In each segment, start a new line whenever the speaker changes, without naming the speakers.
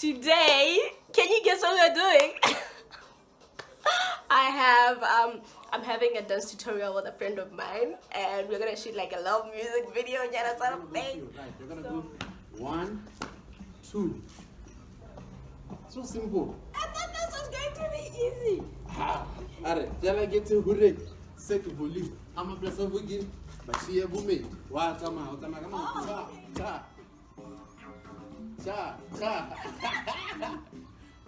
Today, can you guess what we're doing? I'm having a dance tutorial with a friend of mine, and we're gonna shoot like a love music video and that sort of thing.
Right, we're gonna do 1, 2. So simple.
I thought this was going to be easy.
Alright, then I get to Hurek, set volume. I'm a plus of again, but she a woman. What's come on, come on, cha, cha, cha.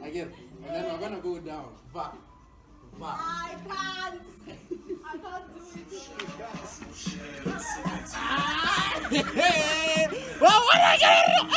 Again, and then we're gonna go down. Va.
I can't do it.
Well, what are you gonna do?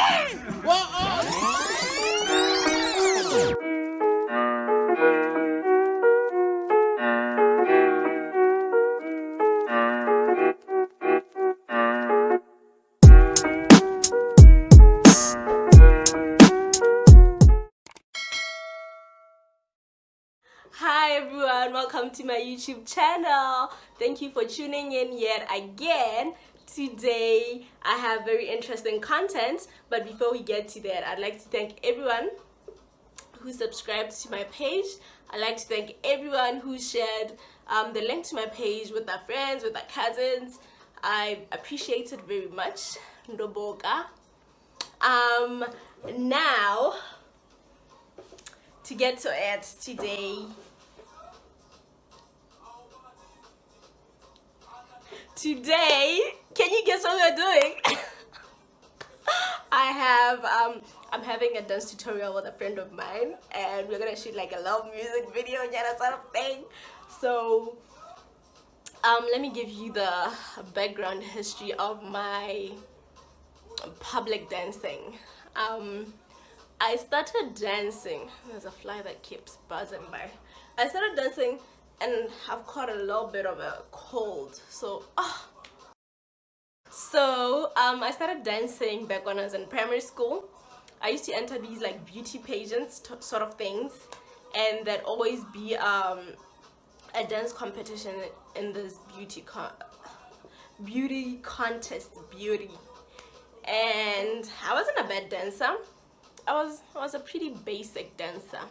Hi everyone, welcome to my YouTube channel. Thank you for tuning in yet again. Today I have very interesting content, but before we get to that, I'd like to thank everyone who subscribed to my page. I'd like to thank everyone who shared the link to my page with their friends, with their cousins. I appreciate it very much. Ndoboka. Now to get to it today. Today, can you guess what we're doing? I'm having a dance tutorial with a friend of mine, and we're gonna shoot like a love music video and that sort of thing. So let me give you the background history of my public dancing. I started dancing. There's a fly that keeps buzzing by. I started dancing and I've caught a little bit of a cold. So I started dancing back when I was in primary school. I used to enter these like beauty pageants sort of things, and there'd always be a dance competition in this beauty contest. And I wasn't a bad dancer. I was a pretty basic dancer.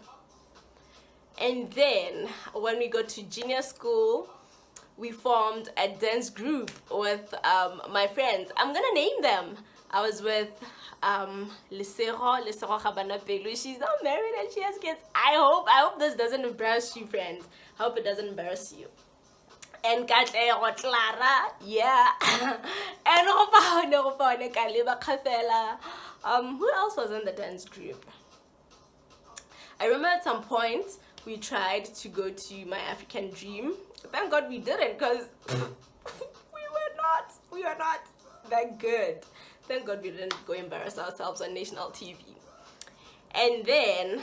And then when we got to junior school, we formed a dance group with my friends. I'm gonna name them. I was with Lailah. She's not married and she has kids. I hope this doesn't embarrass you, friends. I hope it doesn't embarrass you. And Clara, yeah. And who else was in the dance group? I remember at some point we tried to go to My African Dream. Thank God we didn't, because we were not that good. Thank God we didn't go embarrass ourselves on national TV. And then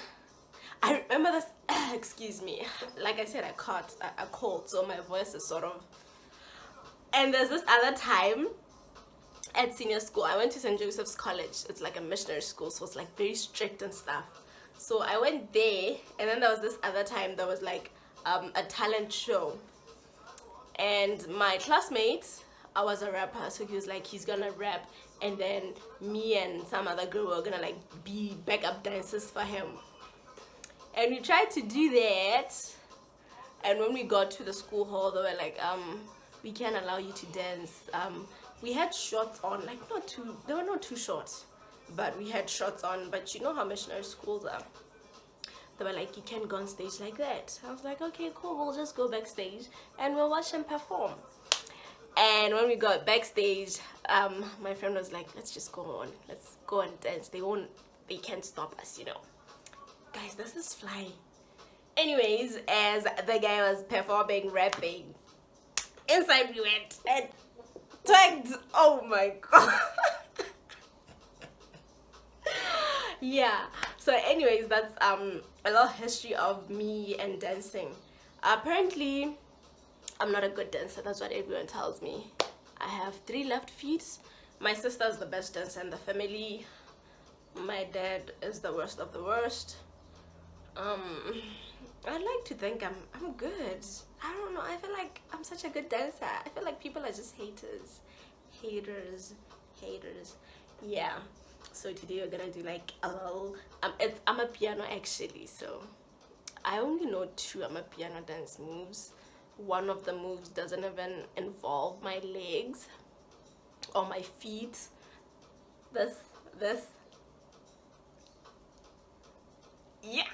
I remember this, excuse me, like I said, I caught a cold, so my voice is sort of, and there's this other time at senior school. I went to St. Joseph's College. It's like a missionary school, so it's like very strict and stuff. So I went there, and then there was this other time there was like a talent show, and my classmate, I was a rapper, so he was like, he's gonna rap, and then me and some other girl were gonna like be backup dancers for him. And we tried to do that, and when we got to the school hall, they were like, we can't allow you to dance. We had shorts on, like they were not too short, but we had shorts on. But you know how missionary schools are. They were like, you can't go on stage like that. I was like, okay, cool, we'll just go backstage and we'll watch them perform. And when we got backstage, my friend was like, let's just go on. Let's go and dance. They can't stop us, you know. Guys, this is fly. Anyways, as the guy was performing, rapping, inside we went and tagged. Oh my god. Yeah. So anyways, that's a little history of me and dancing. Apparently I'm not a good dancer. That's what everyone tells me. I have 3 left feet. My sister is the best dancer in the family. My dad is the worst of the worst. I'd like to think I'm good. I don't know, I feel like I'm such a good dancer. I feel like people are just haters. Yeah. So today we're gonna do like a little it's Amapiano actually. So I only know 2 Amapiano dance moves. One of the moves doesn't even involve my legs or my feet. This. Yeah.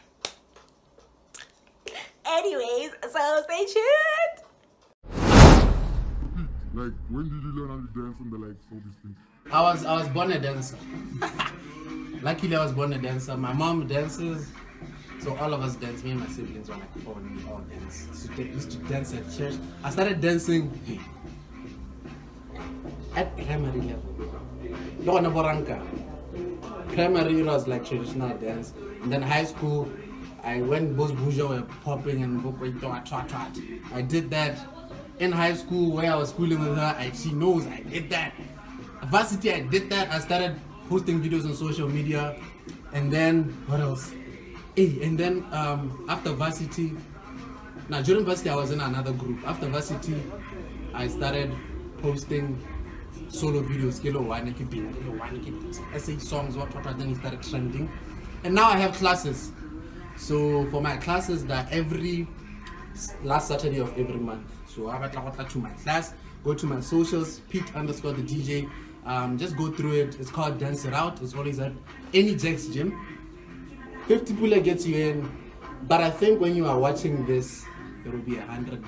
Anyways, so stay tuned.
Like, when did you learn how to dance and like all these things?
I was born a dancer. Luckily, I was born a dancer. My mom dances, so all of us dance. Me and my siblings were like 4 and we all dance. Used to dance at church. I started dancing at primary level. Lona Boranka. Primary was like traditional dance. And then high school, I went both Buja were popping and I did that. In high school, where I was schooling with her, she knows I did that. Varsity, I did that. I started posting videos on social media, and then what else? And then after varsity, during varsity I was in another group. After varsity, I started posting solo videos. SA songs, then it started trending, and now I have classes. So for my classes, that every last Saturday of every month. So I have to my class, go to my socials, Piet_the DJ. Just go through it. It's called Dance It Out. It's always at any Jack's gym. 50 people gets you in, but I think when you are watching this, it will be $100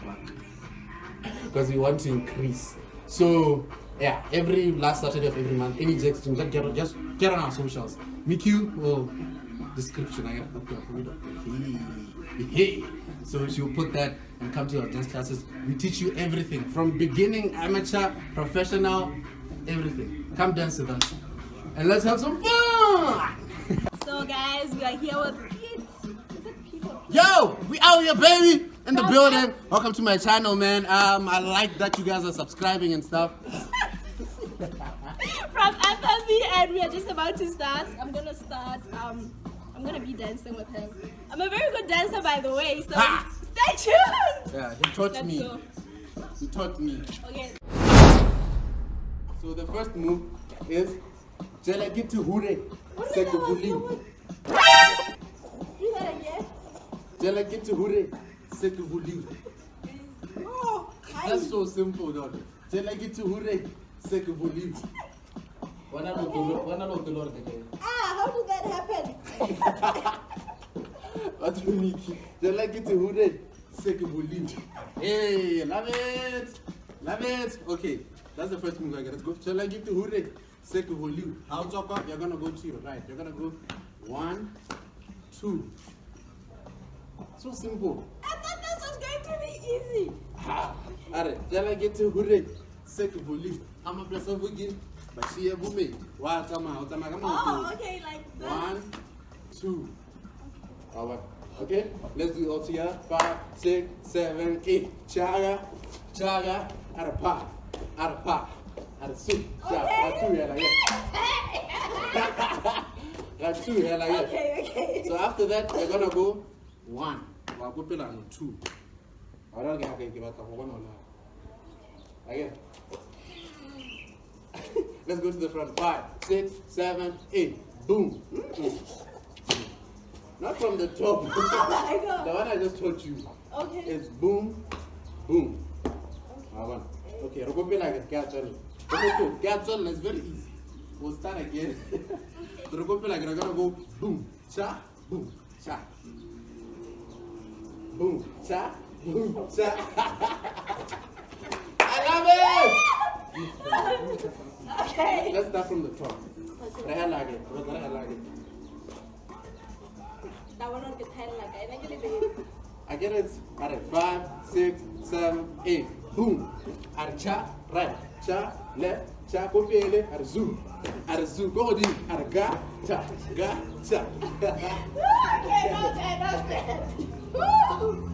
because we want to increase. So yeah, every last Saturday of every month, any Jack's gym, just get on our socials. Mikie will description. I have to read it. So she'll put that and come to your dance classes. We teach you everything from beginning, amateur, professional, everything. Come dance with us and let's have some fun.
So guys, we are here with Piet. Is it Piet or Piet?
Yo, we out here, baby, in the building. Welcome to my channel, man. I like that you guys are subscribing and stuff.
From FMV, and we are just about to start. I'm gonna start. I'm gonna be dancing with him. I'm a very good dancer, by the way. So stay tuned.
Yeah, he taught
Let's
me.
go.
He taught me.
Okay.
So the first move is Jalagiti Hure Sekuvuli.
Do that again.
Jalagiti Hure Sekuvuli.
Oh,
That's so simple, dog. Jalagiti Hure Sekuvuli.
how did that happen?
What do you mean? Jalagiti Hure Sekuvuli. Hey, love it. Love it. Okay, that's the first move I get. Let's go. Jalagiti Hure Sekuvuli. How talk up? You're gonna go to your right. You're gonna go 1, 2. So simple.
I thought this was going to be easy.
Alright, Jalagiti Hure Sekuvuli. Amapiano again. Bashia Bume.
Oh, okay, like that.
1, 2. Alright. Okay, let's do it all together. 5, 6, 7, 8. Chaga, chaga, out of pop, out of pop, out of soup. Like 2 here, like that.
Okay.
So after that, we're gonna go 1. We'll go 2. Again. Let's go to the front. 5, 6, 7, 8. Boom. Not from the top.
Oh my God.
The one I just taught you.
Okay.
It's boom, boom. Okay, we'll go like a catch on. Catch on is very easy. We'll start again. We're gonna go boom, cha, boom, cha. Boom, cha, boom, cha. I love it!
Okay.
Let's start from the top.
That one on the pen like
I get it. Alright, 5, 6, 7, 8. Boom. Archa, right. Cha, left. Cha, kopiele. Arzu. Arzu. Go di. Arga. Cha. Ga. Cha.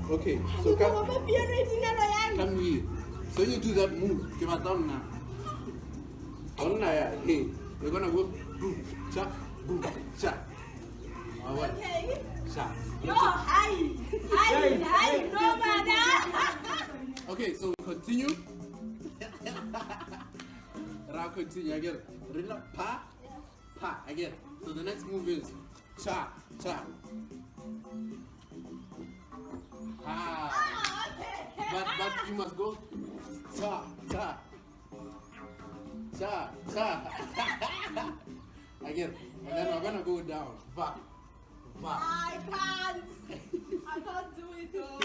Okay, so come here. So you do that move. Give a down now. Hey, you're gonna go boom, cha, boom, cha. Alright.
Okay.
Cha.
No, hi, no, man.
Okay, so we continue. And I'll continue again. Rilla, pa, pa. Again. So the next move is cha, cha. Ah. But you must go cha, cha. Cha, cha. Again. And then we're gonna go down. Va. Va.
I can't do it though.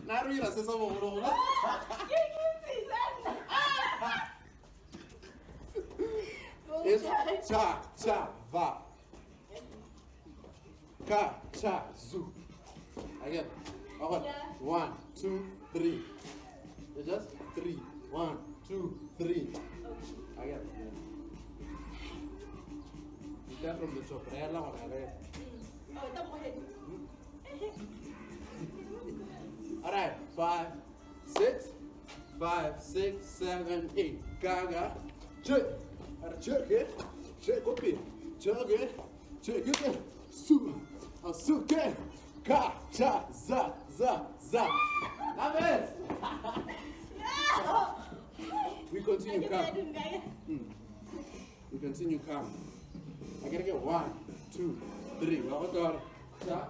Narira se samo bro. It's cha, cha, va. Ka, cha, zu. Again. Okay. 1, 2, 3. It's just 3. 1, 2, 3. Again. Start from the top. Rela or rela. Alright, 5, 6, 5, 6, 7, 8. Gaga. Check. Check it. Check it. Check it. Check it. Su. Suke. Ka. Cha. Za. Za. Za. Love it. We continue calm. We continue calm. I gotta get 1, 2, 3. Well, got cha.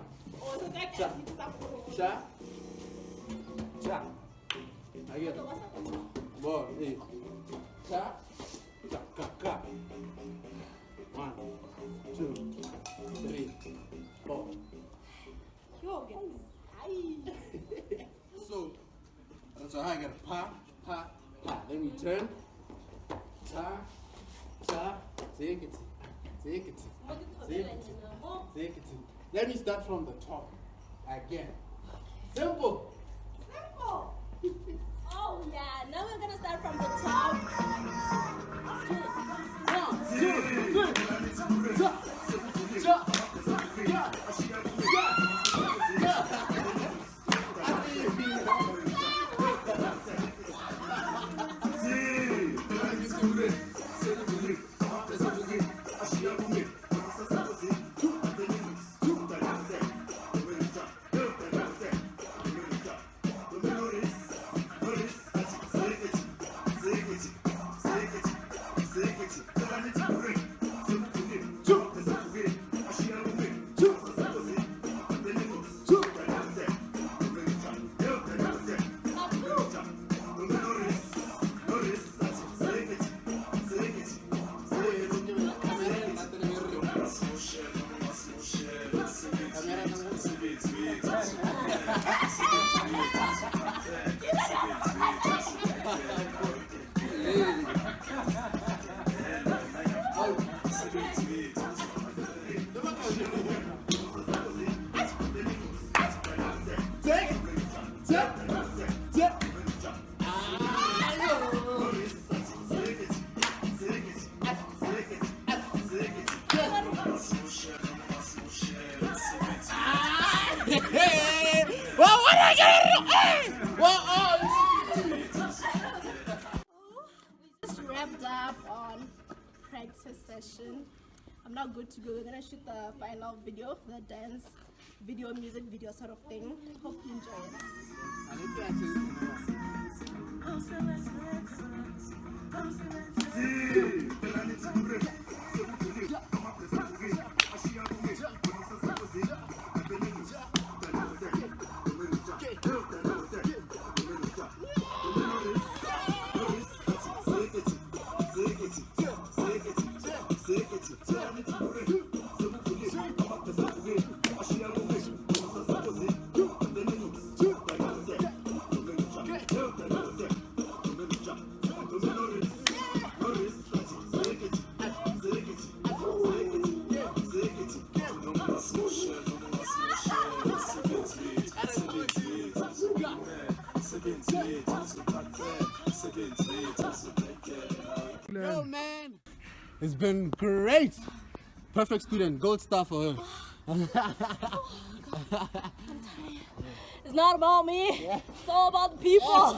Cha. Cha. Cha. I get it. More. Cha. Cha. Ka. Ka. 1, 2, 3, 4. So that's how I get pa, pa, pa. Then we turn. Ta, ta. Take it. Take it. Take it. Take it. Let me start from the top again. Simple.
Simple. Oh yeah, now we're gonna start from the top.
1, 2, 3. Ta, cha, ya, ya, ya.
Up on practice session. I'm not good to go. We're gonna shoot the final video, the dance video, music video sort of thing. Hope you enjoy
Yo, man, it's been great. Perfect student, gold star for her.
It's not about me. It's all about the people.